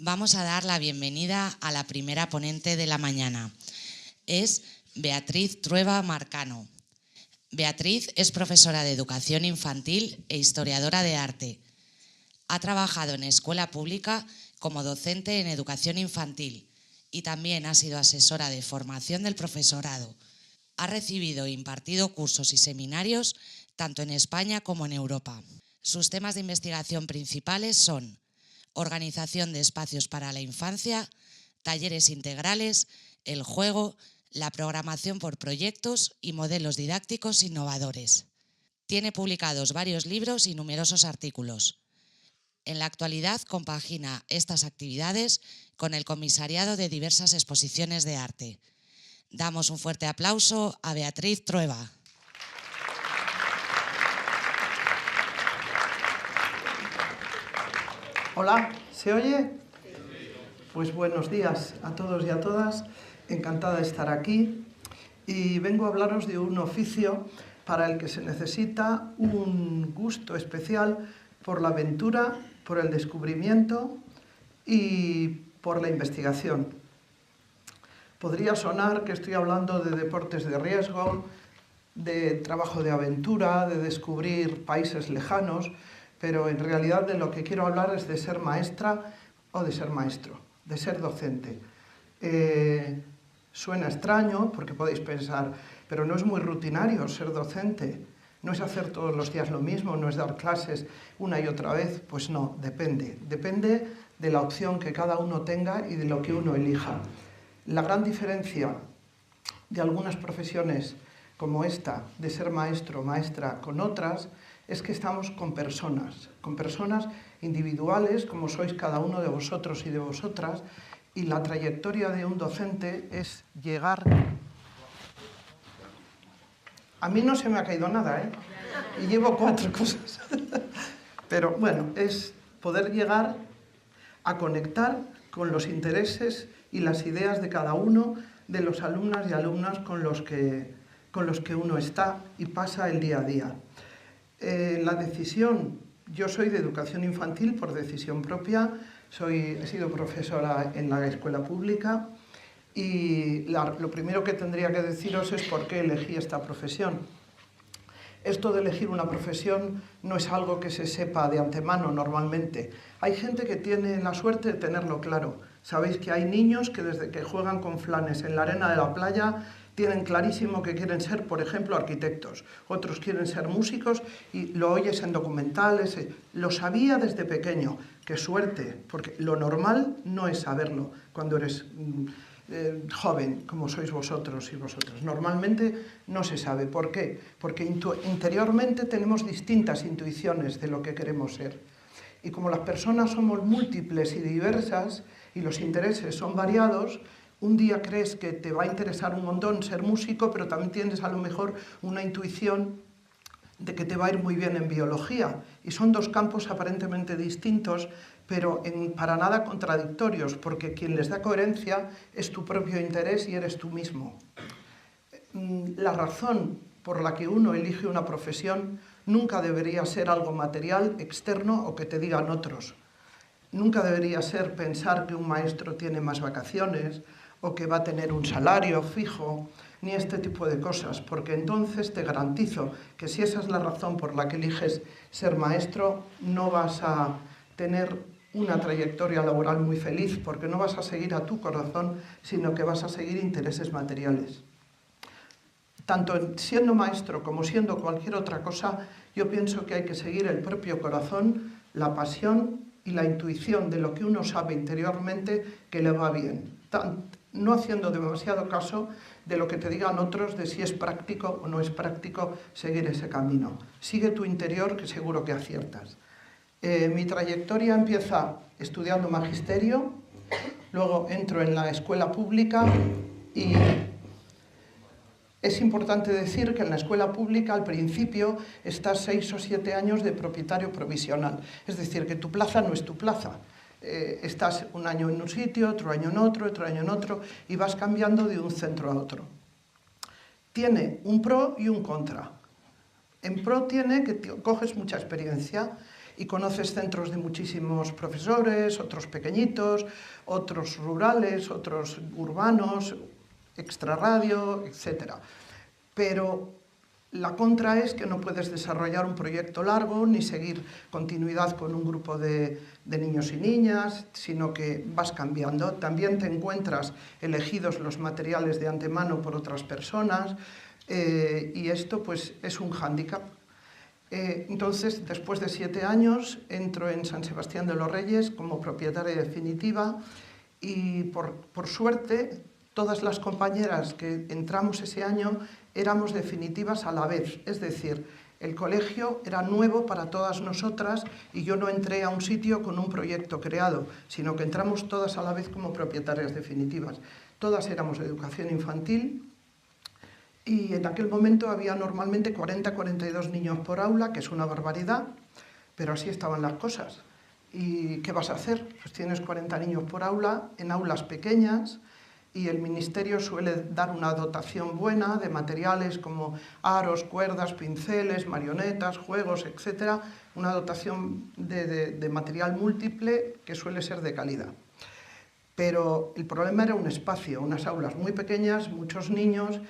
Vamos a dar la bienvenida a la primera ponente de la mañana. Es Beatriz Trueba Marcano. Beatriz es profesora de educación infantil e historiadora de arte. Ha trabajado en escuela pública como docente en educación infantil y también ha sido asesora de formación del profesorado. Ha recibido e impartido cursos y seminarios tanto en España como en Europa. Sus temas de investigación principales son organización de espacios para la infancia, talleres integrales, el juego, la programación por proyectos y modelos didácticos innovadores. Tiene publicados varios libros y numerosos artículos. En la actualidad compagina estas actividades con el comisariado de diversas exposiciones de arte. Damos un fuerte aplauso a Beatriz Trueba. Hola, ¿se oye? Pues buenos días a todos y a todas. Encantada de estar aquí y vengo a hablaros de un oficio para el que se necesita un gusto especial por la aventura, por el descubrimiento y por la investigación. Podría sonar que estoy hablando de deportes de riesgo, de trabajo de aventura, de descubrir países lejanos, pero en realidad de lo que quiero hablar es de ser maestra o de ser maestro, de ser docente. Suena extraño porque podéis pensar, pero no es muy rutinario ser docente, no es hacer todos los días lo mismo, no es dar clases una y otra vez. Pues no, depende de la opción que cada uno tenga y de lo que uno elija. La gran diferencia de algunas profesiones como esta, de ser maestro o maestra, con otras, es que estamos con personas individuales, como sois cada uno de vosotros y de vosotras, y la trayectoria de un docente es llegar... A mí no se me ha caído nada, y llevo 4 cosas. Pero bueno, es poder llegar a conectar con los intereses y las ideas de cada uno de los alumnas y alumnas con los que uno está y pasa el día a día. La decisión, yo soy de educación infantil por decisión propia, he sido profesora en la escuela pública y lo primero que tendría que deciros es por qué elegí esta profesión. Esto de elegir una profesión no es algo que se sepa de antemano normalmente. Hay gente que tiene la suerte de tenerlo claro. Sabéis que hay niños que desde que juegan con flanes en la arena de la playa tienen clarísimo que quieren ser, por ejemplo, arquitectos. Otros quieren ser músicos y lo oyes en documentales. Lo sabía desde pequeño. ¡Qué suerte! Porque lo normal no es saberlo cuando eres joven, como sois vosotros y vosotras. Normalmente no se sabe. ¿Por qué? Porque interiormente tenemos distintas intuiciones de lo que queremos ser. Y como las personas somos múltiples y diversas y los intereses son variados, un día crees que te va a interesar un montón ser músico, pero también tienes a lo mejor una intuición de que te va a ir muy bien en biología. Y son 2 campos aparentemente distintos, pero para nada contradictorios, porque quien les da coherencia es tu propio interés y eres tú mismo. La razón por la que uno elige una profesión nunca debería ser algo material, externo o que te digan otros. Nunca debería ser pensar que un maestro tiene más vacaciones o que va a tener un salario fijo, ni este tipo de cosas, porque entonces te garantizo que si esa es la razón por la que eliges ser maestro, no vas a tener una trayectoria laboral muy feliz, porque no vas a seguir a tu corazón, sino que vas a seguir intereses materiales. Tanto siendo maestro como siendo cualquier otra cosa, yo pienso que hay que seguir el propio corazón, la pasión y la intuición de lo que uno sabe interiormente que le va bien. No haciendo demasiado caso de lo que te digan otros de si es práctico o no es práctico seguir ese camino. Sigue tu interior, que seguro que aciertas. Mi trayectoria empieza estudiando magisterio, luego entro en la escuela pública y es importante decir que en la escuela pública al principio estás 6 o 7 años de propietario provisional, es decir, que tu plaza no es tu plaza. Estás un año en un sitio, otro año en otro, y vas cambiando de un centro a otro. Tiene un pro y un contra. En pro tiene que coges mucha experiencia y conoces centros de muchísimos profesores, otros pequeñitos, otros rurales, otros urbanos, extrarradio, etc. Pero la contra es que no puedes desarrollar un proyecto largo ni seguir continuidad con un grupo de niños y niñas, sino que vas cambiando. También te encuentras elegidos los materiales de antemano por otras personas y esto pues es un hándicap. Entonces, después de 7 años, entro en San Sebastián de los Reyes como propietaria definitiva y por suerte todas las compañeras que entramos ese año éramos definitivas a la vez, es decir, el colegio era nuevo para todas nosotras y yo no entré a un sitio con un proyecto creado, sino que entramos todas a la vez como propietarias definitivas. Todas éramos de educación infantil y en aquel momento había normalmente 40-42 niños por aula, que es una barbaridad, pero así estaban las cosas. ¿Y qué vas a hacer? Pues tienes 40 niños por aula, en aulas pequeñas, y el Ministerio suele dar una dotación buena de materiales como aros, cuerdas, pinceles, marionetas, juegos, etc. Una dotación de material múltiple que suele ser de calidad. Pero el problema era un espacio, unas aulas muy pequeñas, muchos niños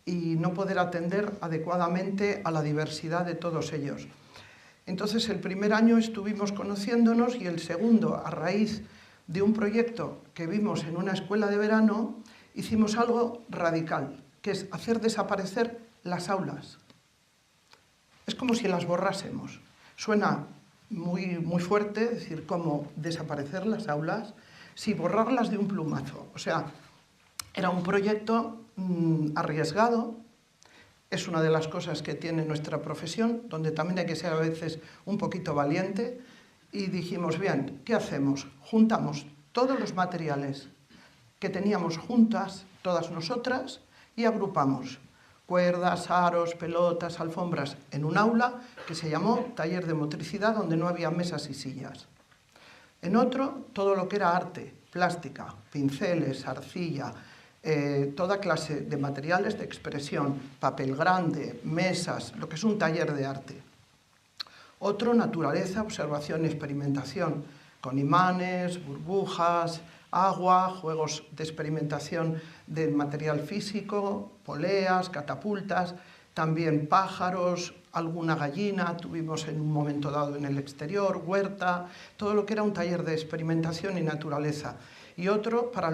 y no poder atender adecuadamente a la diversidad de todos ellos. Entonces el primer año estuvimos conociéndonos y el segundo, a raíz de un proyecto que vimos en una escuela de verano, hicimos algo radical, que es hacer desaparecer las aulas. Es como si las borrásemos. Suena muy fuerte decir cómo desaparecer las aulas, si borrarlas de un plumazo. O sea, era un proyecto arriesgado, es una de las cosas que tiene nuestra profesión, donde también hay que ser a veces un poquito valiente, y dijimos, bien, ¿qué hacemos? Juntamos todos los materiales que teníamos juntas, todas nosotras, y agrupamos cuerdas, aros, pelotas, alfombras en un aula que se llamó taller de motricidad, donde no había mesas y sillas. En otro, todo lo que era arte, plástica, pinceles, arcilla, toda clase de materiales de expresión, papel grande, mesas, lo que es un taller de arte. Otro, naturaleza, observación y experimentación, con imanes, burbujas, agua, juegos de experimentación de material físico, poleas, catapultas, también pájaros, alguna gallina, tuvimos en un momento dado en el exterior, huerta, todo lo que era un taller de experimentación y naturaleza. Y otro para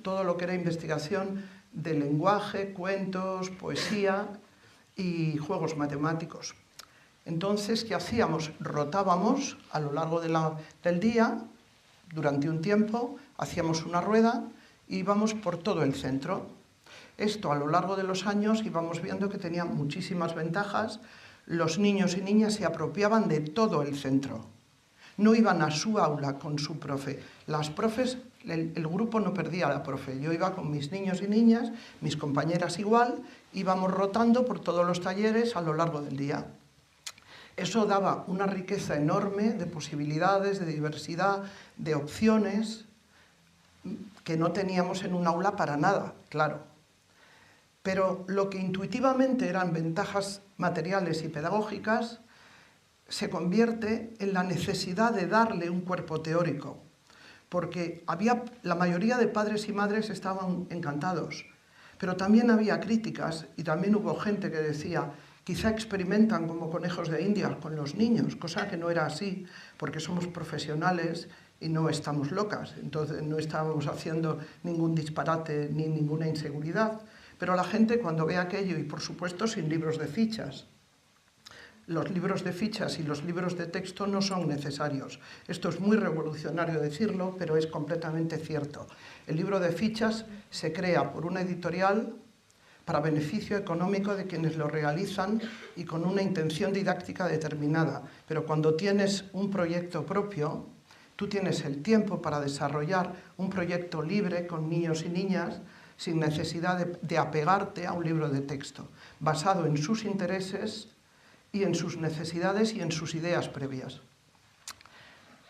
todo lo que era investigación de lenguaje, cuentos, poesía y juegos matemáticos. Entonces, ¿qué hacíamos? Rotábamos a lo largo del día, durante un tiempo, hacíamos una rueda y íbamos por todo el centro. Esto a lo largo de los años íbamos viendo que tenía muchísimas ventajas. Los niños y niñas se apropiaban de todo el centro. No iban a su aula con su profe. Las profes, el grupo no perdía a la profe. Yo iba con mis niños y niñas, mis compañeras igual, íbamos rotando por todos los talleres a lo largo del día. Eso daba una riqueza enorme de posibilidades, de diversidad, de opciones que no teníamos en un aula para nada, claro. Pero lo que intuitivamente eran ventajas materiales y pedagógicas se convierte en la necesidad de darle un cuerpo teórico, porque la mayoría de padres y madres estaban encantados, pero también había críticas y también hubo gente que decía quizá experimentan como conejos de India con los niños, cosa que no era así, porque somos profesionales y no estamos locas, entonces no estábamos haciendo ningún disparate ni ninguna inseguridad. Pero la gente cuando ve aquello, y por supuesto sin libros de fichas, los libros de fichas y los libros de texto no son necesarios. Esto es muy revolucionario decirlo, pero es completamente cierto. El libro de fichas se crea por una editorial para beneficio económico de quienes lo realizan y con una intención didáctica determinada. Pero cuando tienes un proyecto propio, tú tienes el tiempo para desarrollar un proyecto libre con niños y niñas sin necesidad de apegarte a un libro de texto, basado en sus intereses y en sus necesidades y en sus ideas previas.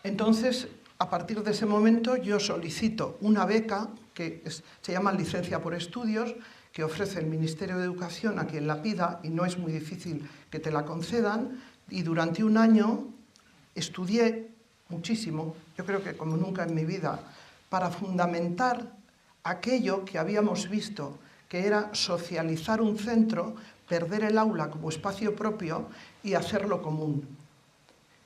Entonces, a partir de ese momento, yo solicito una beca, que se llama Licencia por Estudios, que ofrece el Ministerio de Educación a quien la pida, y no es muy difícil que te la concedan, y durante un año Estudié muchísimo, yo creo que como nunca en mi vida, para fundamentar aquello que habíamos visto, que era socializar un centro, perder el aula como espacio propio y hacerlo común.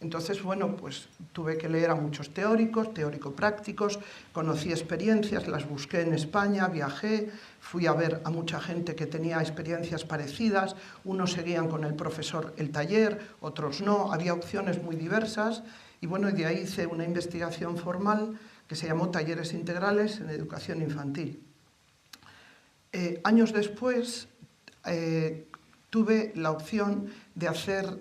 Entonces, bueno, pues tuve que leer a muchos teóricos, teórico-prácticos, conocí experiencias, las busqué en España, viajé, fui a ver a mucha gente que tenía experiencias parecidas, unos seguían con el profesor el taller, otros no, había opciones muy diversas, y bueno, de ahí hice una investigación formal que se llamó Talleres Integrales en Educación Infantil. Años después, tuve la opción de hacer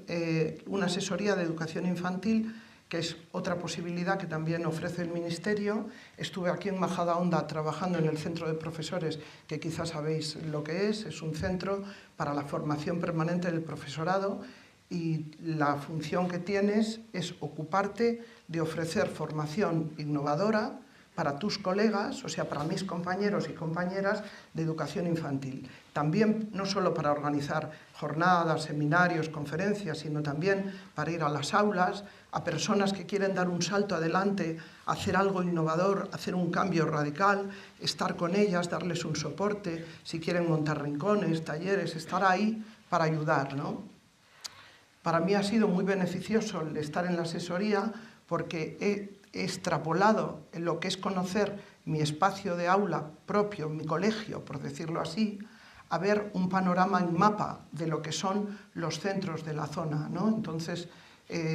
una asesoría de educación infantil, que es otra posibilidad que también ofrece el Ministerio. Estuve aquí en Majadahonda trabajando en el Centro de Profesores, que quizás sabéis lo que es un centro para la formación permanente del profesorado, y la función que tienes es ocuparte de ofrecer formación innovadora para tus colegas, o sea, para mis compañeros y compañeras de educación infantil. También no solo para organizar jornadas, seminarios, conferencias, sino también para ir a las aulas, a personas que quieren dar un salto adelante, hacer algo innovador, hacer un cambio radical, estar con ellas, darles un soporte, si quieren montar rincones, talleres, estar ahí para ayudar, ¿no? Para mí ha sido muy beneficioso el estar en la asesoría porque he extrapolado en lo que es conocer mi espacio de aula propio, mi colegio, por decirlo así, a ver un panorama en mapa de lo que son los centros de la zona, ¿no? Entonces,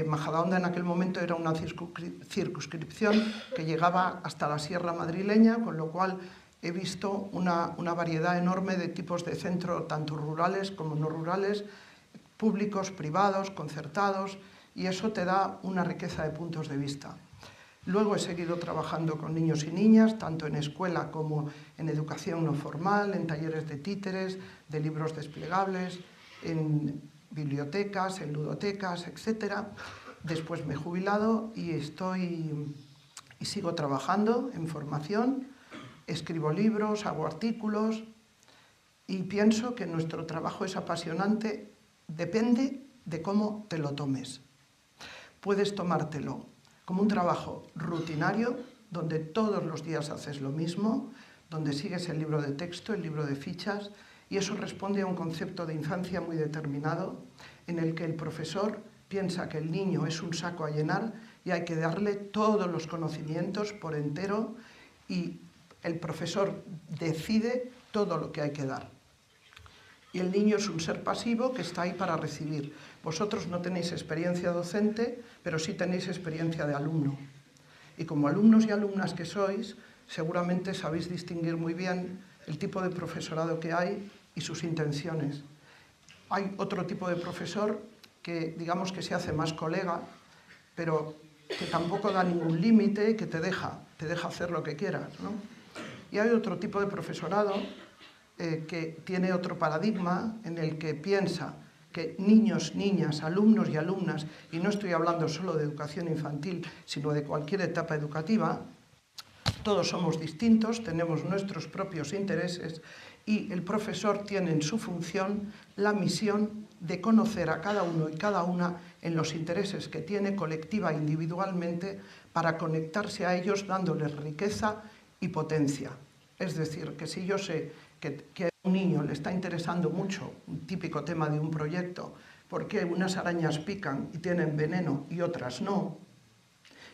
Majadahonda en aquel momento era una circunscripción que llegaba hasta la Sierra Madrileña, con lo cual he visto una variedad enorme de tipos de centro, tanto rurales como no rurales, públicos, privados, concertados, y eso te da una riqueza de puntos de vista. Luego he seguido trabajando con niños y niñas, tanto en escuela como en educación no formal, en talleres de títeres, de libros desplegables, en bibliotecas, en ludotecas, etc. Después me he jubilado y sigo trabajando en formación, escribo libros, hago artículos y pienso que nuestro trabajo es apasionante, depende de cómo te lo tomes. Puedes tomártelo como un trabajo rutinario, donde todos los días haces lo mismo, donde sigues el libro de texto, el libro de fichas, y eso responde a un concepto de infancia muy determinado, en el que el profesor piensa que el niño es un saco a llenar y hay que darle todos los conocimientos por entero, y el profesor decide todo lo que hay que dar. Y el niño es un ser pasivo que está ahí para recibir. Vosotros no tenéis experiencia docente, pero sí tenéis experiencia de alumno. Y como alumnos y alumnas que sois, seguramente sabéis distinguir muy bien el tipo de profesorado que hay y sus intenciones. Hay otro tipo de profesor que, digamos, que se hace más colega, pero que tampoco da ningún límite, que te deja hacer lo que quieras, ¿no? Y hay otro tipo de profesorado que tiene otro paradigma en el que piensa que niños, niñas, alumnos y alumnas, y no estoy hablando solo de educación infantil, sino de cualquier etapa educativa, todos somos distintos, tenemos nuestros propios intereses y el profesor tiene en su función la misión de conocer a cada uno y cada una en los intereses que tiene colectiva e individualmente para conectarse a ellos dándoles riqueza y potencia. Es decir, que si yo sé que a un niño le está interesando mucho un típico tema de un proyecto, por qué unas arañas pican y tienen veneno y otras no,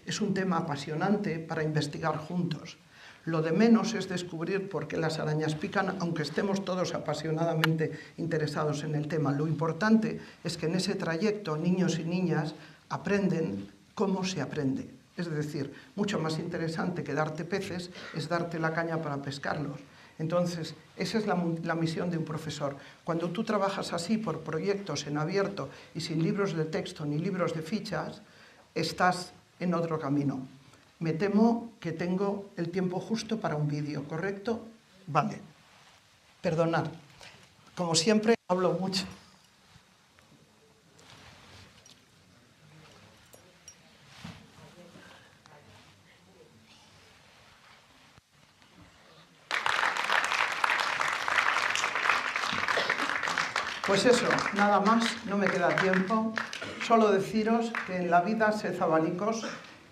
es un tema apasionante para investigar juntos. Lo de menos es descubrir por qué las arañas pican, aunque estemos todos apasionadamente interesados en el tema. Lo importante es que en ese trayecto niños y niñas aprenden cómo se aprende. Es decir, mucho más interesante que darte peces es darte la caña para pescarlos. Entonces, esa es la misión de un profesor. Cuando tú trabajas así por proyectos en abierto y sin libros de texto ni libros de fichas, estás en otro camino. Me temo que tengo el tiempo justo para un vídeo, ¿correcto? Vale. Perdonad. Como siempre, hablo mucho. Pues eso, nada más, no me queda tiempo. solo deciros que en la vida sed abanicos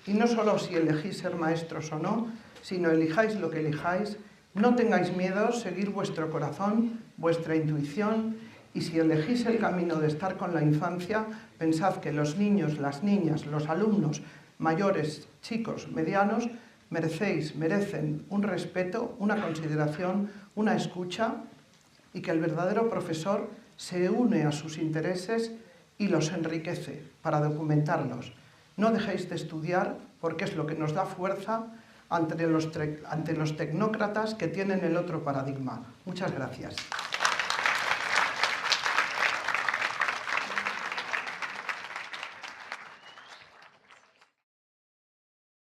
y no solo si elegís ser maestros o no, sino elijáis lo que elijáis, no tengáis miedo, seguir vuestro corazón, vuestra intuición, y si elegís el camino de estar con la infancia, pensad que los niños, las niñas, los alumnos, mayores, chicos, medianos, merecen un respeto, una consideración, una escucha, y que el verdadero profesor se une a sus intereses y los enriquece para documentarlos. No dejéis de estudiar porque es lo que nos da fuerza ante los tecnócratas que tienen el otro paradigma. Muchas gracias.